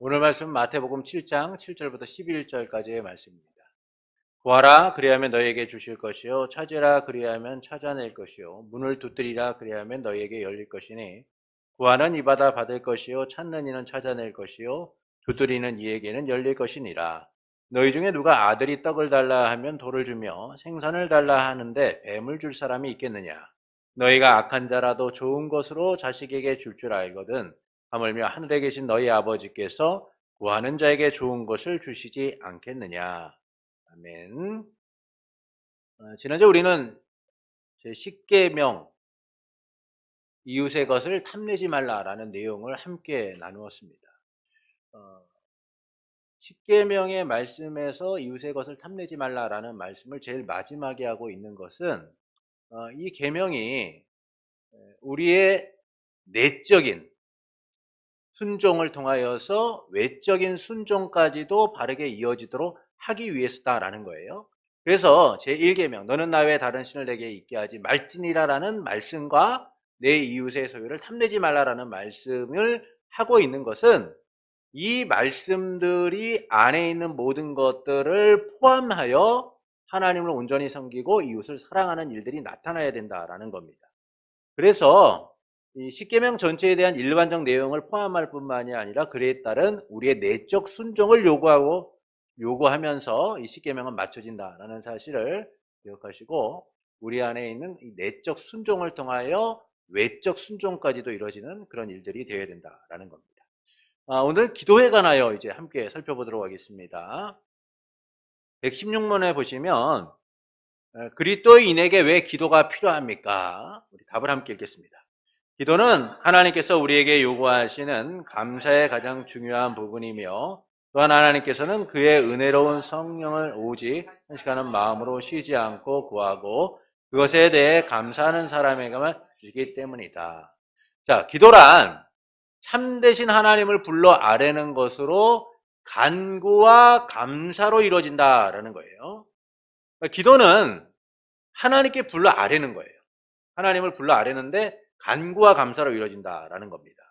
오늘 말씀은 마태복음 7장 7절부터 11절까지의 말씀입니다. 구하라 그리하면 너희에게 주실 것이요 찾으라 그리하면 찾아낼 것이요 문을 두드리라 그리하면 너희에게 열릴 것이니 구하는 이받아 받을 것이요 찾는 이는 찾아낼 것이요 두드리는 이에게는 열릴 것이니라. 너희 중에 누가 아들이 떡을 달라 하면 돌을 주며 생선을 달라 하는데 뱀을 줄 사람이 있겠느냐. 너희가 악한 자라도 좋은 것으로 자식에게 줄 알거든 하물며 하늘에 계신 너희 아버지께서 구하는 자에게 좋은 것을 주시지 않겠느냐. 아멘. 지난주에 우리는 제10계명 이웃의 것을 탐내지 말라라는 내용을 함께 나누었습니다. 10계명의 말씀에서 이웃의 것을 탐내지 말라라는 말씀을 제일 마지막에 하고 있는 것은 이 계명이 우리의 내적인 순종을 통하여서 외적인 순종까지도 바르게 이어지도록 하기 위해서다라는 거예요. 그래서 제1계명 너는 나 외에 다른 신을 내게 있게 하지 말지니라라는 말씀과 내 이웃의 소유를 탐내지 말라라는 말씀을 하고 있는 것은 이 말씀들이 안에 있는 모든 것들을 포함하여 하나님을 온전히 섬기고 이웃을 사랑하는 일들이 나타나야 된다라는 겁니다. 그래서 이 십계명 전체에 대한 일반적 내용을 포함할 뿐만이 아니라 그에 따른 우리의 내적 순종을 요구하면서 이 십계명은 맞춰진다라는 사실을 기억하시고 우리 안에 있는 이 내적 순종을 통하여 외적 순종까지도 이루어지는 그런 일들이 되어야 된다라는 겁니다. 오늘 기도에 관하여 이제 함께 살펴보도록 하겠습니다. 116문에 보시면 그리스도인에게 왜 기도가 필요합니까? 우리 답을 함께 읽겠습니다. 기도는 하나님께서 우리에게 요구하시는 감사의 가장 중요한 부분이며 또한 하나님께서는 그의 은혜로운 성령을 오직 헌신하는 마음으로 쉬지 않고 구하고 그것에 대해 감사하는 사람에게만 주시기 때문이다. 자, 기도란 참되신 하나님을 불러 아뢰는 것으로 간구와 감사로 이루어진다라는 거예요. 그러니까 기도는 하나님께 불러 아뢰는 거예요. 하나님을 불러 아뢰는데 간구와 감사로 이루어진다라는 겁니다.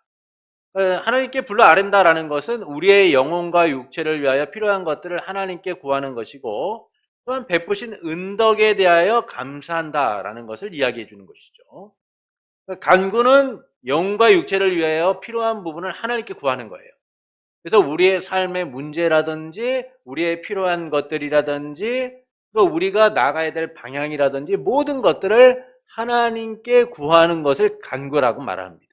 하나님께 불러 아뢰는다라는 것은 우리의 영혼과 육체를 위하여 필요한 것들을 하나님께 구하는 것이고 또한 베푸신 은덕에 대하여 감사한다라는 것을 이야기해 주는 것이죠. 간구는 영혼과 육체를 위하여 필요한 부분을 하나님께 구하는 거예요. 그래서 우리의 삶의 문제라든지 우리의 필요한 것들이라든지 또 우리가 나가야 될 방향이라든지 모든 것들을 하나님께 구하는 것을 간구라고 말합니다.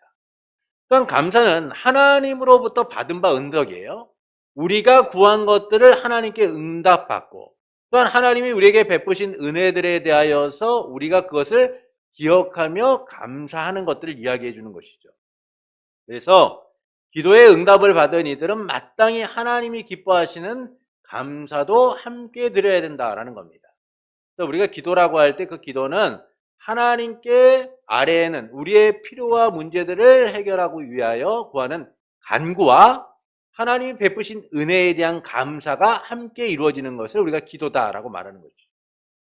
또한 감사는 하나님으로부터 받은 바 은덕이에요. 우리가 구한 것들을 하나님께 응답받고 또한 하나님이 우리에게 베푸신 은혜들에 대하여서 우리가 그것을 기억하며 감사하는 것들을 이야기해 주는 것이죠. 그래서 기도의 응답을 받은 이들은 마땅히 하나님이 기뻐하시는 감사도 함께 드려야 된다라는 겁니다. 그래서 우리가 기도라고 할 때 그 기도는 하나님께 아뢰는 우리의 필요와 문제들을 해결하기 위하여 구하는 간구와 하나님이 베푸신 은혜에 대한 감사가 함께 이루어지는 것을 우리가 기도다라고 말하는 거죠.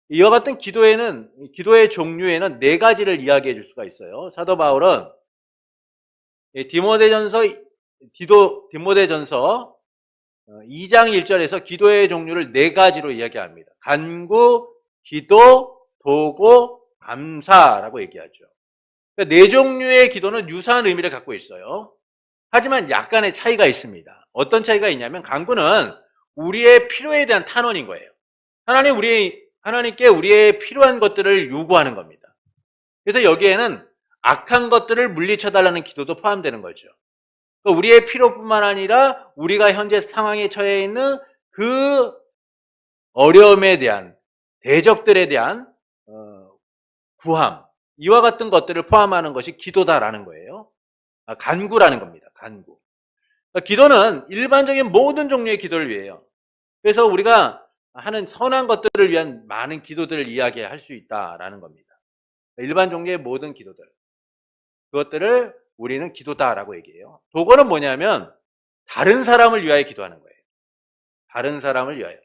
이와 같은 기도의 종류에는 네 가지를 이야기해 줄 수가 있어요. 사도 바울은 디모데전서 2장 1절에서 기도의 종류를 네 가지로 이야기합니다. 간구, 기도, 도고, 감사라고 얘기하죠. 그러니까 네 종류의 기도는 유사한 의미를 갖고 있어요. 하지만 약간의 차이가 있습니다. 어떤 차이가 있냐면 간구는 우리의 필요에 대한 탄원인 거예요. 하나님께 우리의 필요한 것들을 요구하는 겁니다. 그래서 여기에는 악한 것들을 물리쳐달라는 기도도 포함되는 거죠. 그러니까 우리의 필요뿐만 아니라 우리가 현재 상황에 처해 있는 그 어려움에 대한 대적들에 대한 구함, 이와 같은 것들을 포함하는 것이 기도다라는 거예요. 간구라는 겁니다. 간구. 그러니까 기도는 일반적인 모든 종류의 기도를 위해요. 그래서 우리가 하는 선한 것들을 위한 많은 기도들을 이야기할 수 있다라는 겁니다. 일반 종류의 모든 기도들, 그것들을 우리는 기도다라고 얘기해요. 도고는 뭐냐면 다른 사람을 위하여 기도하는 거예요. 다른 사람을 위하여.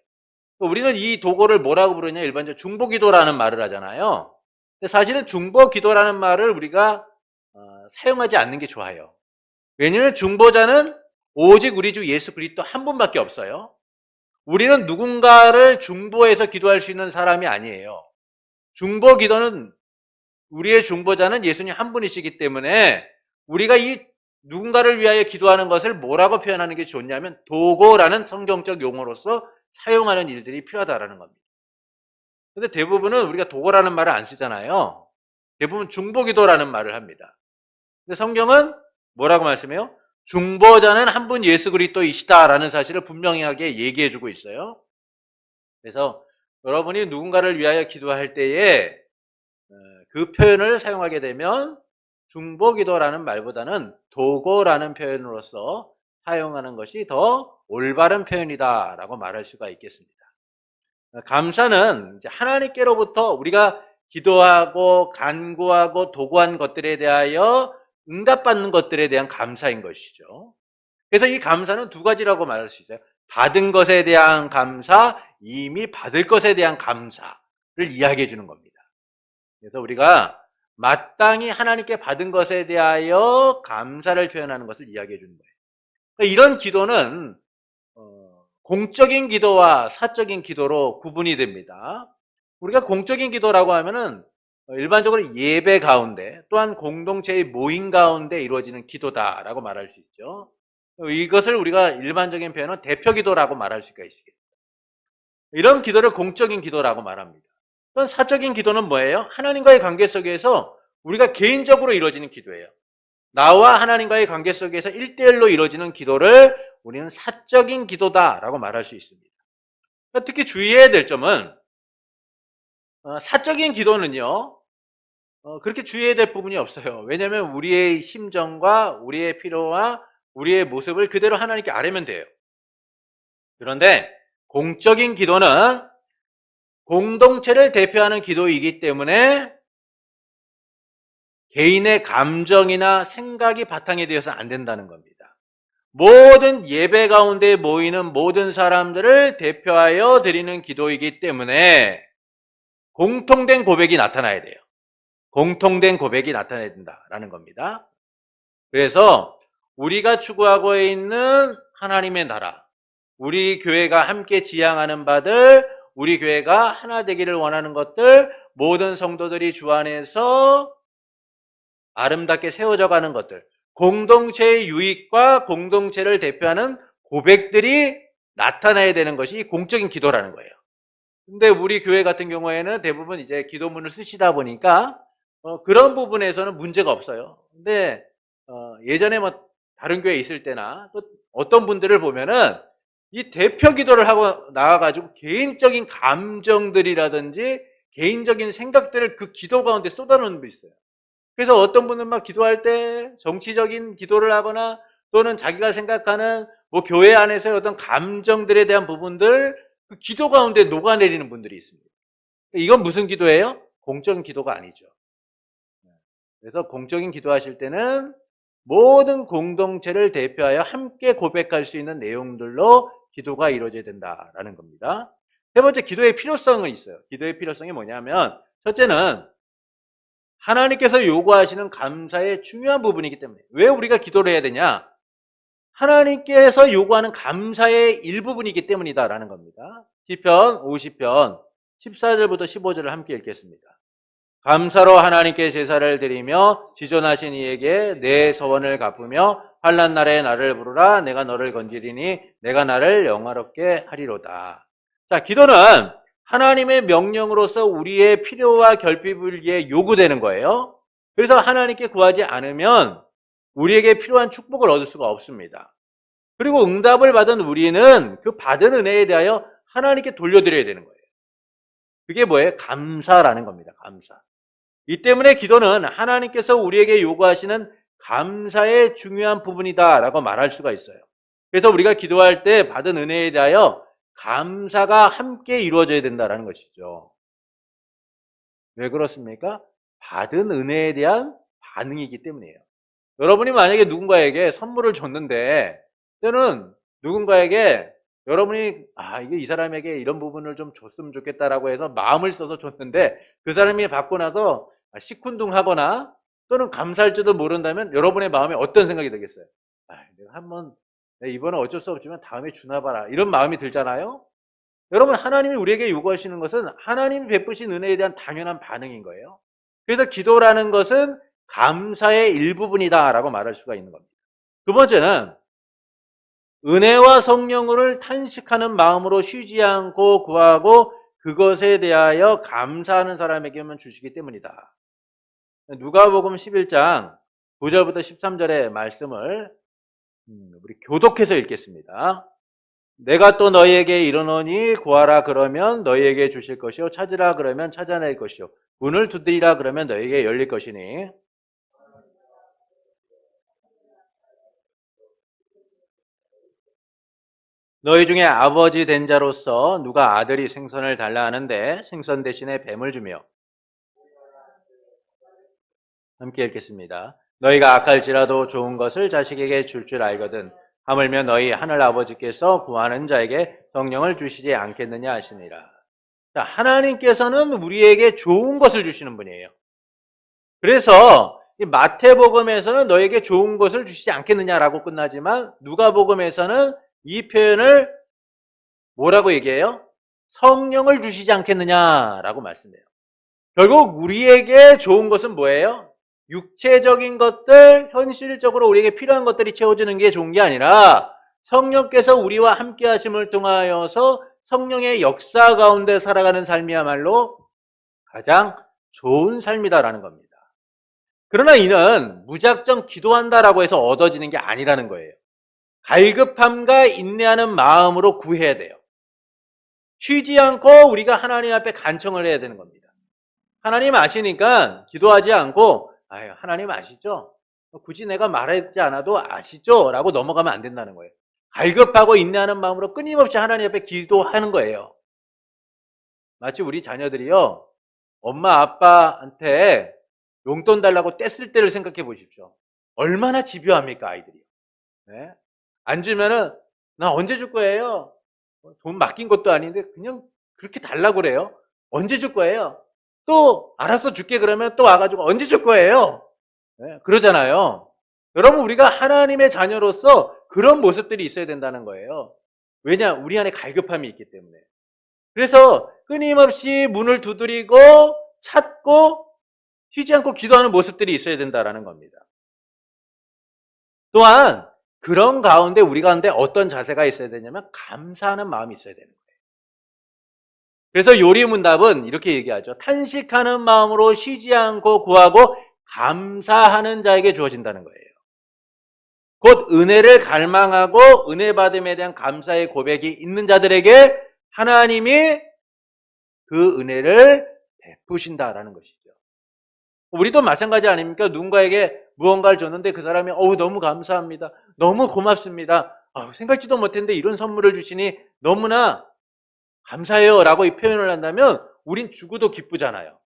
우리는 이 도고를 뭐라고 부르냐, 일반적으로 중보기도라는 말을 하잖아요. 근데 사실은 중보기도라는 말을 우리가 사용하지 않는 게 좋아요. 왜냐하면 중보자는 오직 우리 주 예수 그리스도 한 분밖에 없어요. 우리는 누군가를 중보해서 기도할 수 있는 사람이 아니에요. 중보 기도는 우리의 중보자는 예수님 한 분이시기 때문에 우리가 이 누군가를 위하여 기도하는 것을 뭐라고 표현하는 게 좋냐면 도고라는 성경적 용어로서 사용하는 일들이 필요하다라는 겁니다. 근데 대부분은 우리가 도고라는 말을 안 쓰잖아요. 대부분 중보기도라는 말을 합니다. 근데 성경은 뭐라고 말씀해요? 중보자는 한 분 예수 그리스도이시다라는 사실을 분명하게 얘기해주고 있어요. 그래서 여러분이 누군가를 위하여 기도할 때에 그 표현을 사용하게 되면 중보기도라는 말보다는 도고라는 표현으로서 사용하는 것이 더 올바른 표현이다라고 말할 수가 있겠습니다. 감사는 이제 하나님께로부터 우리가 기도하고 간구하고 도구한 것들에 대하여 응답받는 것들에 대한 감사인 것이죠. 그래서 이 감사는 두 가지라고 말할 수 있어요. 받은 것에 대한 감사, 이미 받을 것에 대한 감사를 이야기해 주는 겁니다. 그래서 우리가 마땅히 하나님께 받은 것에 대하여 감사를 표현하는 것을 이야기해 주는 거예요. 그러니까 이런 기도는 공적인 기도와 사적인 기도로 구분이 됩니다. 우리가 공적인 기도라고 하면은 일반적으로 예배 가운데 또한 공동체의 모임 가운데 이루어지는 기도다라고 말할 수 있죠. 이것을 우리가 일반적인 표현은 대표 기도라고 말할 수가 있겠습니다. 이런 기도를 공적인 기도라고 말합니다. 또한 사적인 기도는 뭐예요? 하나님과의 관계 속에서 우리가 개인적으로 이루어지는 기도예요. 나와 하나님과의 관계 속에서 1대1로 이루어지는 기도를 우리는 사적인 기도다라고 말할 수 있습니다. 특히 주의해야 될 점은 사적인 기도는요 그렇게 주의해야 될 부분이 없어요. 왜냐하면 우리의 심정과 우리의 필요와 우리의 모습을 그대로 하나님께 아뢰면 돼요. 그런데 공적인 기도는 공동체를 대표하는 기도이기 때문에 개인의 감정이나 생각이 바탕이 되어서는 안 된다는 겁니다. 모든 예배 가운데 모이는 모든 사람들을 대표하여 드리는 기도이기 때문에 공통된 고백이 나타나야 돼요. 공통된 고백이 나타나야 된다라는 겁니다. 그래서 우리가 추구하고 있는 하나님의 나라, 우리 교회가 함께 지향하는 바들, 우리 교회가 하나 되기를 원하는 것들, 모든 성도들이 주 안에서 아름답게 세워져 가는 것들, 공동체의 유익과 공동체를 대표하는 고백들이 나타나야 되는 것이 공적인 기도라는 거예요. 근데 우리 교회 같은 경우에는 대부분 이제 기도문을 쓰시다 보니까 그런 부분에서는 문제가 없어요. 근데 예전에 뭐 다른 교회에 있을 때나 또 어떤 분들을 보면은 이 대표 기도를 하고 나와가지고 개인적인 감정들이라든지 개인적인 생각들을 그 기도 가운데 쏟아놓는 분이 있어요. 그래서 어떤 분은 막 기도할 때 정치적인 기도를 하거나 또는 자기가 생각하는 뭐 교회 안에서의 어떤 감정들에 대한 부분들 그 기도 가운데 녹아내리는 분들이 있습니다. 이건 무슨 기도예요? 공적인 기도가 아니죠. 그래서 공적인 기도하실 때는 모든 공동체를 대표하여 함께 고백할 수 있는 내용들로 기도가 이루어져야 된다라는 겁니다. 세 번째, 기도의 필요성은 있어요. 기도의 필요성이 뭐냐면 첫째는 하나님께서 요구하시는 감사의 중요한 부분이기 때문에 왜 우리가 기도를 해야 되냐? 하나님께서 요구하는 감사의 일부분이기 때문이다라는 겁니다. 시편 50편 14절부터 15절을 함께 읽겠습니다. 감사로 하나님께 제사를 드리며 지존하신 이에게 내 서원을 갚으며 환난 날에 나를 부르라. 내가 너를 건지리니 내가 나를 영화롭게 하리로다. 자, 기도는 하나님의 명령으로서 우리의 필요와 결핍을 위해 요구되는 거예요. 그래서 하나님께 구하지 않으면 우리에게 필요한 축복을 얻을 수가 없습니다. 그리고 응답을 받은 우리는 그 받은 은혜에 대하여 하나님께 돌려드려야 되는 거예요. 그게 뭐예요? 감사라는 겁니다. 감사. 이 때문에 기도는 하나님께서 우리에게 요구하시는 감사의 중요한 부분이다라고 말할 수가 있어요. 그래서 우리가 기도할 때 받은 은혜에 대하여 감사가 함께 이루어져야 된다는 것이죠. 왜 그렇습니까? 받은 은혜에 대한 반응이기 때문이에요. 여러분이 만약에 누군가에게 선물을 줬는데 때는 누군가에게 여러분이 이게 이 사람에게 이런 부분을 좀 줬으면 좋겠다라고 해서 마음을 써서 줬는데 그 사람이 받고 나서 시큰둥하거나 또는 감사할지도 모른다면 여러분의 마음에 어떤 생각이 들겠어요? 내가 한번 이번은 어쩔 수 없지만 다음에 주나 봐라. 이런 마음이 들잖아요. 여러분, 하나님이 우리에게 요구하시는 것은 하나님이 베푸신 은혜에 대한 당연한 반응인 거예요. 그래서 기도라는 것은 감사의 일부분이다라고 말할 수가 있는 겁니다. 두 번째는 은혜와 성령을 탄식하는 마음으로 쉬지 않고 구하고 그것에 대하여 감사하는 사람에게만 주시기 때문이다. 누가복음 11장 9절부터 13절의 말씀을 우리 교독해서 읽겠습니다. 내가 또 너희에게 이르노니 구하라 그러면 너희에게 주실 것이요 찾으라 그러면 찾아낼 것이요 문을 두드리라 그러면 너희에게 열릴 것이니 너희 중에 아버지 된 자로서 누가 아들이 생선을 달라 하는데 생선 대신에 뱀을 주며 함께 읽겠습니다. 너희가 악할지라도 좋은 것을 자식에게 줄 줄 알거든 하물며 너희 하늘 아버지께서 구하는 자에게 성령을 주시지 않겠느냐 하시니라. 자, 하나님께서는 우리에게 좋은 것을 주시는 분이에요. 그래서 이 마태복음에서는 너에게 좋은 것을 주시지 않겠느냐라고 끝나지만 누가복음에서는 이 표현을 뭐라고 얘기해요? 성령을 주시지 않겠느냐라고 말씀해요. 결국 우리에게 좋은 것은 뭐예요? 육체적인 것들, 현실적으로 우리에게 필요한 것들이 채워지는 게 좋은 게 아니라 성령께서 우리와 함께 하심을 통하여서 성령의 역사 가운데 살아가는 삶이야말로 가장 좋은 삶이다라는 겁니다. 그러나 이는 무작정 기도한다라고 해서 얻어지는 게 아니라는 거예요. 갈급함과 인내하는 마음으로 구해야 돼요. 쉬지 않고 우리가 하나님 앞에 간청을 해야 되는 겁니다. 하나님 아시니까 기도하지 않고 아유, 하나님 아시죠? 굳이 내가 말하지 않아도 아시죠? 라고 넘어가면 안 된다는 거예요. 갈급하고 인내하는 마음으로 끊임없이 하나님 앞에 기도하는 거예요. 마치 우리 자녀들이요, 엄마 아빠한테 용돈 달라고 뗐을 때를 생각해 보십시오. 얼마나 집요합니까, 아이들이. 네? 안 주면은 나 언제 줄 거예요? 돈 맡긴 것도 아닌데 그냥 그렇게 달라고 그래요. 언제 줄 거예요? 또 알았어 줄게 그러면 또 와가지고 언제 줄 거예요? 네, 그러잖아요. 여러분, 우리가 하나님의 자녀로서 그런 모습들이 있어야 된다는 거예요. 왜냐? 우리 안에 갈급함이 있기 때문에. 그래서 끊임없이 문을 두드리고 찾고 쉬지 않고 기도하는 모습들이 있어야 된다는 겁니다. 또한 그런 가운데 우리 가운데 어떤 자세가 있어야 되냐면 감사하는 마음이 있어야 되는 거예요. 그래서 요리문답은 이렇게 얘기하죠. 탄식하는 마음으로 쉬지 않고 구하고 감사하는 자에게 주어진다는 거예요. 곧 은혜를 갈망하고 은혜 받음에 대한 감사의 고백이 있는 자들에게 하나님이 그 은혜를 베푸신다라는 것이죠. 우리도 마찬가지 아닙니까? 누군가에게 무언가를 줬는데 그 사람이 너무 감사합니다. 너무 고맙습니다. 생각지도 못했는데 이런 선물을 주시니 너무나 감사해요 라고 이 표현을 한다면 우린 주고도 기쁘잖아요.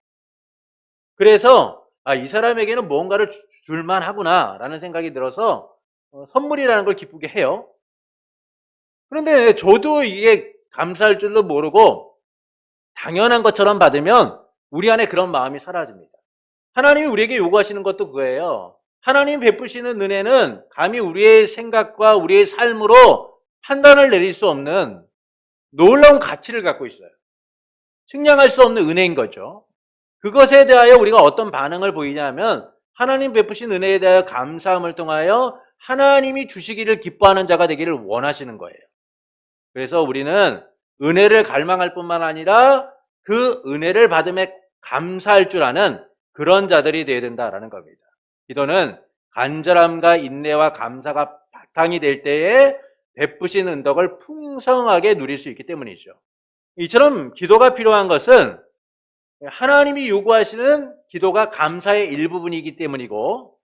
그래서 이 사람에게는 무언가를 줄만 하구나 라는 생각이 들어서 선물이라는 걸 기쁘게 해요. 그런데 저도 이게 감사할 줄도 모르고 당연한 것처럼 받으면 우리 안에 그런 마음이 사라집니다. 하나님이 우리에게 요구하시는 것도 그거예요. 하나님이 베푸시는 은혜는 감히 우리의 생각과 우리의 삶으로 판단을 내릴 수 없는 놀라운 가치를 갖고 있어요. 측량할 수 없는 은혜인 거죠. 그것에 대하여 우리가 어떤 반응을 보이냐면 하나님 베푸신 은혜에 대하여 감사함을 통하여 하나님이 주시기를 기뻐하는 자가 되기를 원하시는 거예요. 그래서 우리는 은혜를 갈망할 뿐만 아니라 그 은혜를 받음에 감사할 줄 아는 그런 자들이 되어야 된다라는 겁니다. 기도는 간절함과 인내와 감사가 바탕이 될 때에 베푸신 은덕을 풍성하게 누릴 수 있기 때문이죠. 이처럼 기도가 필요한 것은 하나님이 요구하시는 기도가 감사의 일부분이기 때문이고,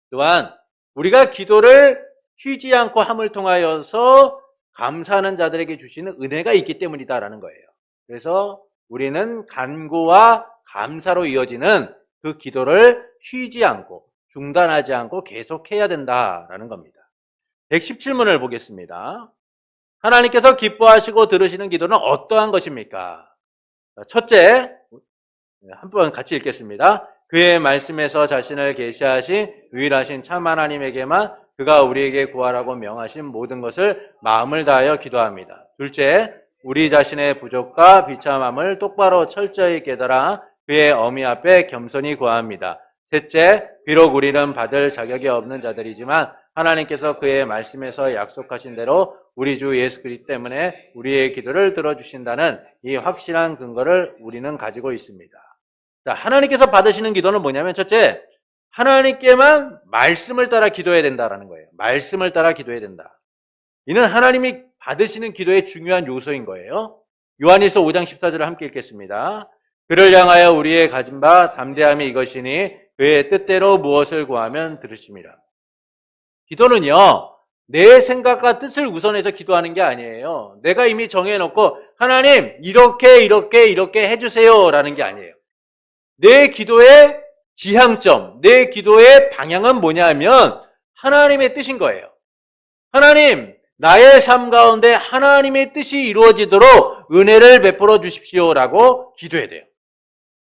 또한 우리가 기도를 쉬지 않고 함을 통하여서 감사하는 자들에게 주시는 은혜가 있기 때문이다라는 거예요. 그래서 우리는 간구와 감사로 이어지는 그 기도를 쉬지 않고 중단하지 않고 계속해야 된다라는 겁니다. 117문을 보겠습니다. 하나님께서 기뻐하시고 들으시는 기도는 어떠한 것입니까? 첫째, 한번 같이 읽겠습니다. 그의 말씀에서 자신을 계시하신 유일하신 참 하나님에게만 그가 우리에게 구하라고 명하신 모든 것을 마음을 다하여 기도합니다. 둘째, 우리 자신의 부족과 비참함을 똑바로 철저히 깨달아 그의 어미 앞에 겸손히 구합니다. 셋째, 비록 우리는 받을 자격이 없는 자들이지만 하나님께서 그의 말씀에서 약속하신 대로 우리 주 예수 그리스도 때문에 우리의 기도를 들어주신다는 이 확실한 근거를 우리는 가지고 있습니다. 자, 하나님께서 받으시는 기도는 뭐냐면 첫째, 하나님께만 말씀을 따라 기도해야 된다라는 거예요. 말씀을 따라 기도해야 된다. 이는 하나님이 받으시는 기도의 중요한 요소인 거예요. 요한일서 5장 14절을 함께 읽겠습니다. 그를 향하여 우리의 가진 바 담대함이 이것이니 그의 뜻대로 무엇을 구하면 들으심이라. 기도는요, 내 생각과 뜻을 우선해서 기도하는 게 아니에요. 내가 이미 정해놓고 하나님 이렇게 해주세요 라는 게 아니에요. 내 기도의 지향점, 내 기도의 방향은 뭐냐면 하나님의 뜻인 거예요. 하나님, 나의 삶 가운데 하나님의 뜻이 이루어지도록 은혜를 베풀어 주십시오라고 기도해야 돼요.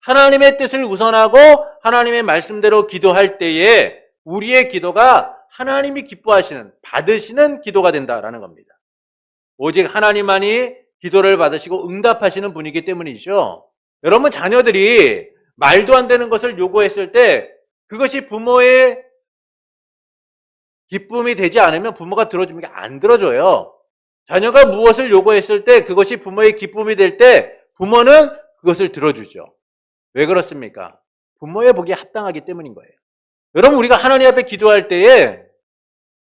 하나님의 뜻을 우선하고 하나님의 말씀대로 기도할 때에 우리의 기도가 하나님이 기뻐하시는, 받으시는 기도가 된다라는 겁니다. 오직 하나님만이 기도를 받으시고 응답하시는 분이기 때문이죠. 여러분, 자녀들이 말도 안 되는 것을 요구했을 때 그것이 부모의 기쁨이 되지 않으면 부모가 들어주는 게 안 들어줘요. 자녀가 무엇을 요구했을 때 그것이 부모의 기쁨이 될 때 부모는 그것을 들어주죠. 왜 그렇습니까? 부모의 복이 합당하기 때문인 거예요. 여러분, 우리가 하나님 앞에 기도할 때에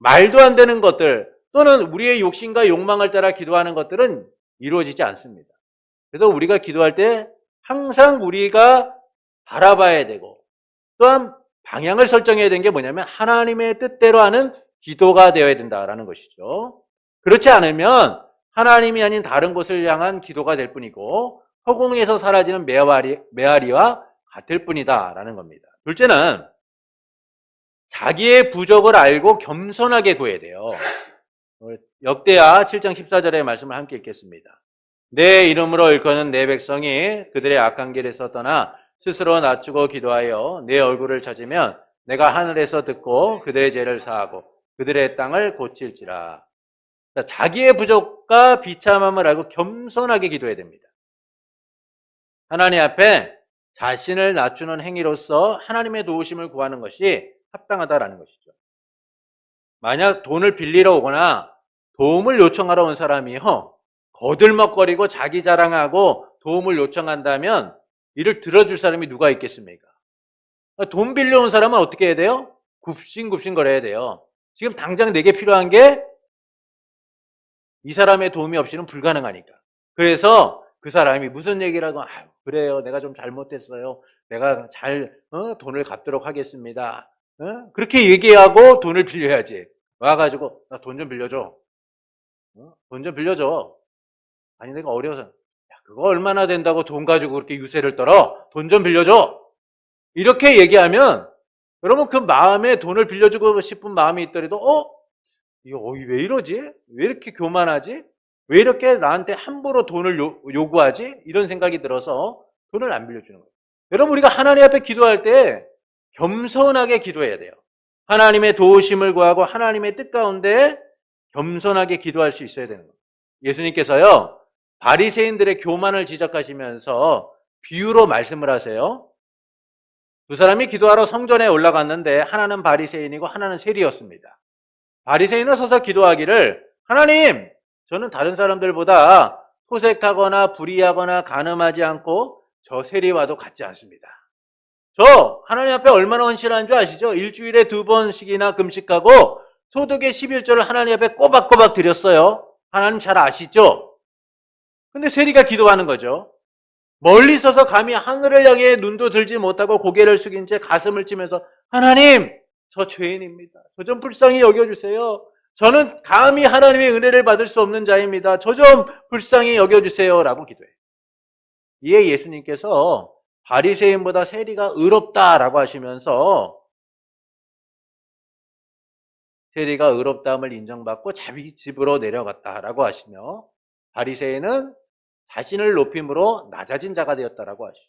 말도 안 되는 것들 또는 우리의 욕심과 욕망을 따라 기도하는 것들은 이루어지지 않습니다. 그래서 우리가 기도할 때 항상 우리가 바라봐야 되고 또한 방향을 설정해야 되는 게 뭐냐면 하나님의 뜻대로 하는 기도가 되어야 된다라는 것이죠. 그렇지 않으면 하나님이 아닌 다른 곳을 향한 기도가 될 뿐이고 허공에서 사라지는 메아리와 같을 뿐이다라는 겁니다. 둘째는 자기의 부족을 알고 겸손하게 구해야 돼요. 역대하 7장 14절의 말씀을 함께 읽겠습니다. 내 이름으로 일컫는 내 백성이 그들의 악한 길에서 떠나 스스로 낮추고 기도하여 내 얼굴을 찾으면 내가 하늘에서 듣고 그들의 죄를 사하고 그들의 땅을 고칠지라. 자기의 부족과 비참함을 알고 겸손하게 기도해야 됩니다. 하나님 앞에 자신을 낮추는 행위로서 하나님의 도우심을 구하는 것이 합당하다라는 것이죠. 만약 돈을 빌리러 오거나 도움을 요청하러 온 사람이요, 거들먹거리고 자기 자랑하고 도움을 요청한다면 이를 들어줄 사람이 누가 있겠습니까? 돈 빌려온 사람은 어떻게 해야 돼요? 굽신굽신 거려야 돼요. 지금 당장 내게 필요한 게 이 사람의 도움이 없이는 불가능하니까. 그래서 그 사람이 무슨 얘기를 하고 그래요, 내가 좀 잘못했어요, 내가 돈을 갚도록 하겠습니다, 그렇게 얘기하고 돈을 빌려야지. 와가지고 나 돈 좀 빌려줘, 돈 좀 빌려줘. 아니 내가 어려워서. 야, 그거 얼마나 된다고 돈 가지고 그렇게 유세를 떨어? 돈 좀 빌려줘. 이렇게 얘기하면 여러분 그 마음에 돈을 빌려주고 싶은 마음이 있더라도 이거 왜 이러지? 왜 이렇게 교만하지? 왜 이렇게 나한테 함부로 돈을 요구하지? 이런 생각이 들어서 돈을 안 빌려주는 거예요. 여러분, 우리가 하나님 앞에 기도할 때 겸손하게 기도해야 돼요. 하나님의 도우심을 구하고 하나님의 뜻 가운데 겸손하게 기도할 수 있어야 되는 거예요. 예수님께서요, 바리새인들의 교만을 지적하시면서 비유로 말씀을 하세요. 두 사람이 기도하러 성전에 올라갔는데 하나는 바리새인이고 하나는 세리였습니다. 바리새인은 서서 기도하기를, 하나님, 저는 다른 사람들보다 소색하거나 불의하거나 간음하지 않고 저 세리와도 같지 않습니다. 저 하나님 앞에 얼마나 헌신하는 줄 아시죠? 일주일에 2번씩이나 금식하고 소득의 11조를 하나님 앞에 꼬박꼬박 드렸어요. 하나님 잘 아시죠? 근데 세리가 기도하는 거죠. 멀리 서서 감히 하늘을 향해 눈도 들지 못하고 고개를 숙인 채 가슴을 치면서, 하나님, 저 죄인입니다. 저 좀 불쌍히 여겨주세요. 저는 감히 하나님의 은혜를 받을 수 없는 자입니다. 저 좀 불쌍히 여겨주세요 라고 기도해요. 이에 예수님께서 바리새인보다 세리가 의롭다라고 하시면서 세리가 의롭다함을 인정받고 자기 집으로 내려갔다라고 하시며 바리새인은 자신을 높임으로 낮아진 자가 되었다라고 하시죠.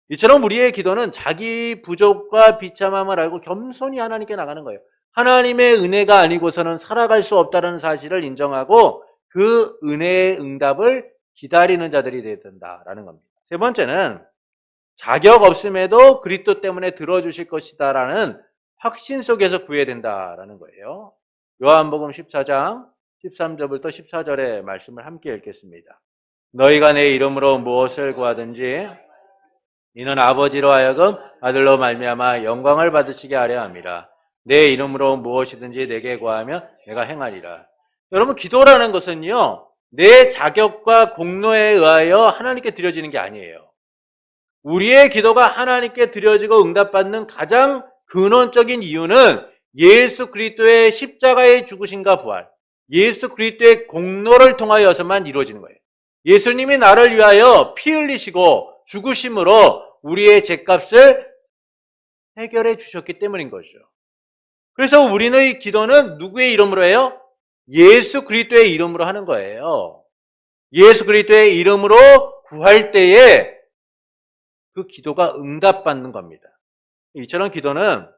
이처럼 우리의 기도는 자기 부족과 비참함을 알고 겸손히 하나님께 나가는 거예요. 하나님의 은혜가 아니고서는 살아갈 수 없다는 사실을 인정하고 그 은혜의 응답을 기다리는 자들이 되어야 된다라는 겁니다. 세 번째는 자격 없음에도 그리스도 때문에 들어주실 것이다라는 확신 속에서 구해야 된다라는 거예요. 요한복음 14장 13절부터 14절의 말씀을 함께 읽겠습니다. 너희가 내 이름으로 무엇을 구하든지 이는 아버지로 하여금 아들로 말미암아 영광을 받으시게 하려 함이라. 내 이름으로 무엇이든지 내게 구하면 내가 행하리라. 여러분, 기도라는 것은요, 내 자격과 공로에 의하여 하나님께 드려지는 게 아니에요. 우리의 기도가 하나님께 드려지고 응답받는 가장 근원적인 이유는 예수 그리스도의 십자가의 죽으심과 부활, 예수 그리스도의 공로를 통하여서만 이루어지는 거예요. 예수님이 나를 위하여 피 흘리시고 죽으심으로 우리의 죄값을 해결해 주셨기 때문인 거죠. 그래서 우리의 기도는 누구의 이름으로 해요? 예수 그리스도의 이름으로 하는 거예요. 예수 그리스도의 이름으로 구할 때에 그 기도가 응답받는 겁니다. 이처럼 기도는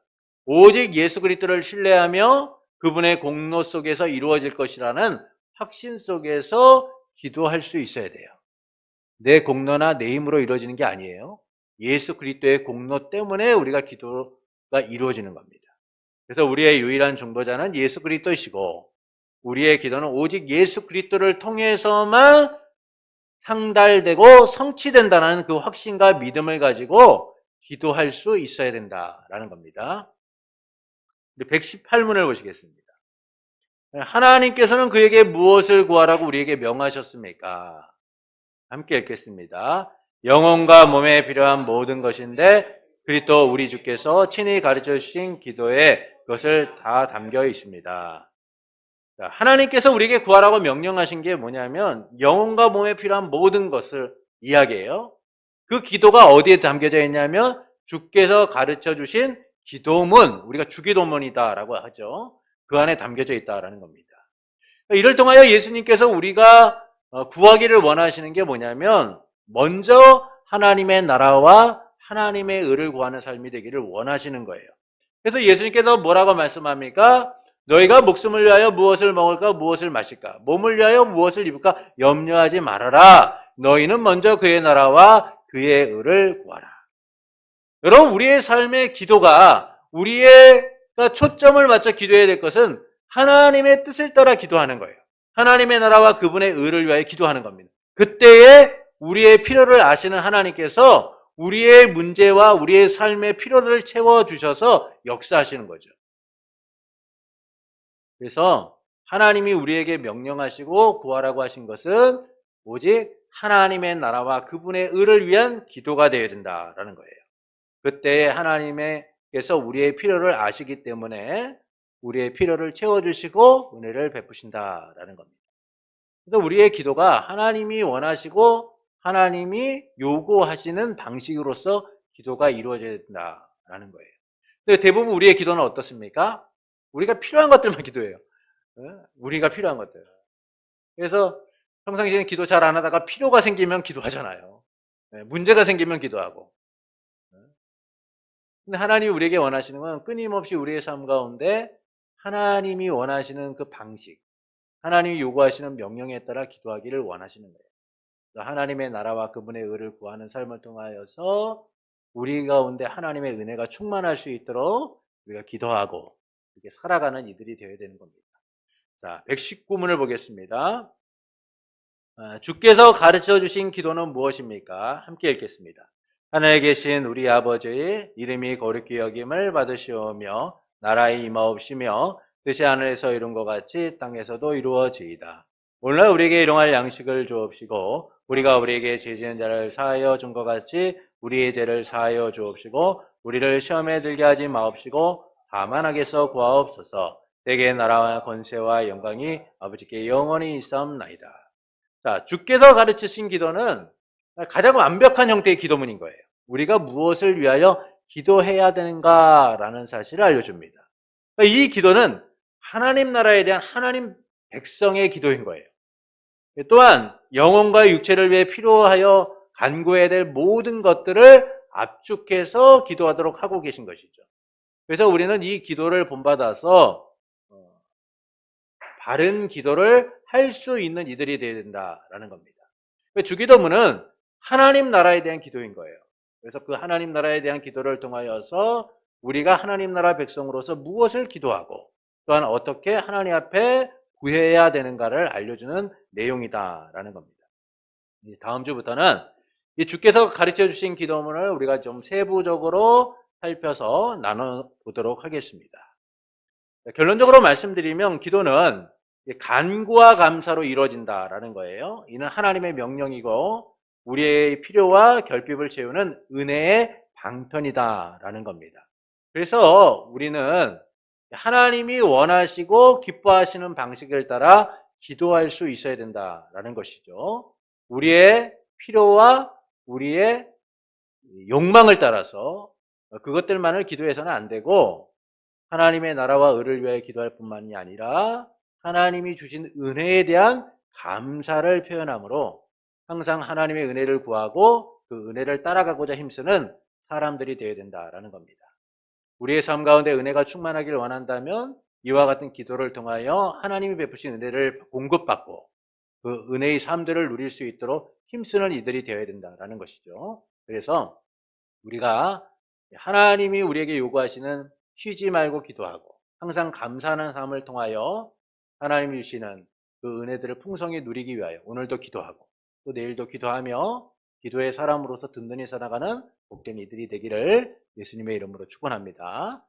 오직 예수 그리스도를 신뢰하며 그분의 공로 속에서 이루어질 것이라는 확신 속에서 기도할 수 있어야 돼요. 내 공로나 내 힘으로 이루어지는 게 아니에요. 예수 그리스도의 공로 때문에 우리가 기도가 이루어지는 겁니다. 그래서 우리의 유일한 중보자는 예수 그리스도이시고 우리의 기도는 오직 예수 그리스도를 통해서만 상달되고 성취된다는 그 확신과 믿음을 가지고 기도할 수 있어야 된다라는 겁니다. 118문을 보시겠습니다. 하나님께서는 그에게 무엇을 구하라고 우리에게 명하셨습니까? 함께 읽겠습니다. 영혼과 몸에 필요한 모든 것인데 그리스도 우리 주께서 친히 가르쳐 주신 기도에 그것을 다 담겨 있습니다. 하나님께서 우리에게 구하라고 명령하신 게 뭐냐면 영혼과 몸에 필요한 모든 것을 이야기해요. 그 기도가 어디에 담겨져 있냐면 주께서 가르쳐 주신 기도문, 우리가 주기도문이다라고 하죠. 그 안에 담겨져 있다라는 겁니다. 이를 통하여 예수님께서 우리가 구하기를 원하시는 게 뭐냐면 먼저 하나님의 나라와 하나님의 의를 구하는 삶이 되기를 원하시는 거예요. 그래서 예수님께서 뭐라고 말씀합니까? 너희가 목숨을 위하여 무엇을 먹을까 무엇을 마실까 몸을 위하여 무엇을 입을까 염려하지 말아라. 너희는 먼저 그의 나라와 그의 의를 구하라. 여러분, 우리의 삶의 기도가 우리의 초점을 맞춰 기도해야 될 것은 하나님의 뜻을 따라 기도하는 거예요. 하나님의 나라와 그분의 의를 위하여 기도하는 겁니다. 그때에 우리의 필요를 아시는 하나님께서 우리의 문제와 우리의 삶의 필요를 채워주셔서 역사하시는 거죠. 그래서 하나님이 우리에게 명령하시고 구하라고 하신 것은 오직 하나님의 나라와 그분의 의를 위한 기도가 되어야 된다라는 거예요. 그때에 하나님께서 우리의 필요를 아시기 때문에 우리의 필요를 채워주시고 은혜를 베푸신다라는 겁니다. 그래서 우리의 기도가 하나님이 원하시고 하나님이 요구하시는 방식으로서 기도가 이루어져야 된다라는 거예요. 근데 대부분 우리의 기도는 어떻습니까? 우리가 필요한 것들만 기도해요. 우리가 필요한 것들. 그래서 평상시에는 기도 잘 안 하다가 필요가 생기면 기도하잖아요. 문제가 생기면 기도하고. 근데 하나님이 우리에게 원하시는 건 끊임없이 우리의 삶 가운데 하나님이 원하시는 그 방식, 하나님이 요구하시는 명령에 따라 기도하기를 원하시는 거예요. 하나님의 나라와 그분의 의를 구하는 삶을 통하여서 우리 가운데 하나님의 은혜가 충만할 수 있도록 우리가 기도하고 이렇게 살아가는 이들이 되어야 되는 겁니다. 자, 119문을 보겠습니다. 주께서 가르쳐 주신 기도는 무엇입니까? 함께 읽겠습니다. 하늘에 계신 우리 아버지의 이름이 거룩히 여김을 받으시오며 나라의 임하옵시며 뜻이 하늘에서 이룬 것 같이 땅에서도 이루어지이다. 오늘날 우리에게 일용할 양식을 주옵시고 우리가 우리에게 죄 지은 자를 사하여 준 것 같이 우리의 죄를 사하여 주옵시고 우리를 시험에 들게 하지 마옵시고 다만 악에서 구하옵소서. 대개 나라와 권세와 영광이 아버지께 영원히 있사옵나이다. 자, 주께서 가르치신 기도는 가장 완벽한 형태의 기도문인 거예요. 우리가 무엇을 위하여 기도해야 되는가라는 사실을 알려줍니다. 이 기도는 하나님 나라에 대한 하나님 백성의 기도인 거예요. 또한 영혼과 육체를 위해 필요하여 간구해야 될 모든 것들을 압축해서 기도하도록 하고 계신 것이죠. 그래서 우리는 이 기도를 본받아서 바른 기도를 할 수 있는 이들이 되어야 된다라는 겁니다. 주기도문은 하나님 나라에 대한 기도인 거예요. 그래서 그 하나님 나라에 대한 기도를 통하여서 우리가 하나님 나라 백성으로서 무엇을 기도하고 또한 어떻게 하나님 앞에 구해야 되는가를 알려주는 내용이다라는 겁니다. 다음 주부터는 이 주께서 가르쳐 주신 기도문을 우리가 좀 세부적으로 살펴서 나눠보도록 하겠습니다. 결론적으로 말씀드리면 기도는 간구와 감사로 이루어진다라는 거예요. 이는 하나님의 명령이고 우리의 필요와 결핍을 채우는 은혜의 방편이다라는 겁니다. 그래서 우리는 하나님이 원하시고 기뻐하시는 방식을 따라 기도할 수 있어야 된다라는 것이죠. 우리의 필요와 우리의 욕망을 따라서 그것들만을 기도해서는 안 되고 하나님의 나라와 의를 위하여 기도할 뿐만이 아니라 하나님이 주신 은혜에 대한 감사를 표현함으로 항상 하나님의 은혜를 구하고 그 은혜를 따라가고자 힘쓰는 사람들이 되어야 된다라는 겁니다. 우리의 삶 가운데 은혜가 충만하길 원한다면 이와 같은 기도를 통하여 하나님이 베푸신 은혜를 공급받고 그 은혜의 삶들을 누릴 수 있도록 힘쓰는 이들이 되어야 된다라는 것이죠. 그래서 우리가 하나님이 우리에게 요구하시는 쉬지 말고 기도하고 항상 감사하는 삶을 통하여 하나님이 주시는 그 은혜들을 풍성히 누리기 위하여 오늘도 기도하고 또 내일도 기도하며 기도의 사람으로서 든든히 살아가는 복된 이들이 되기를 예수님의 이름으로 축원합니다.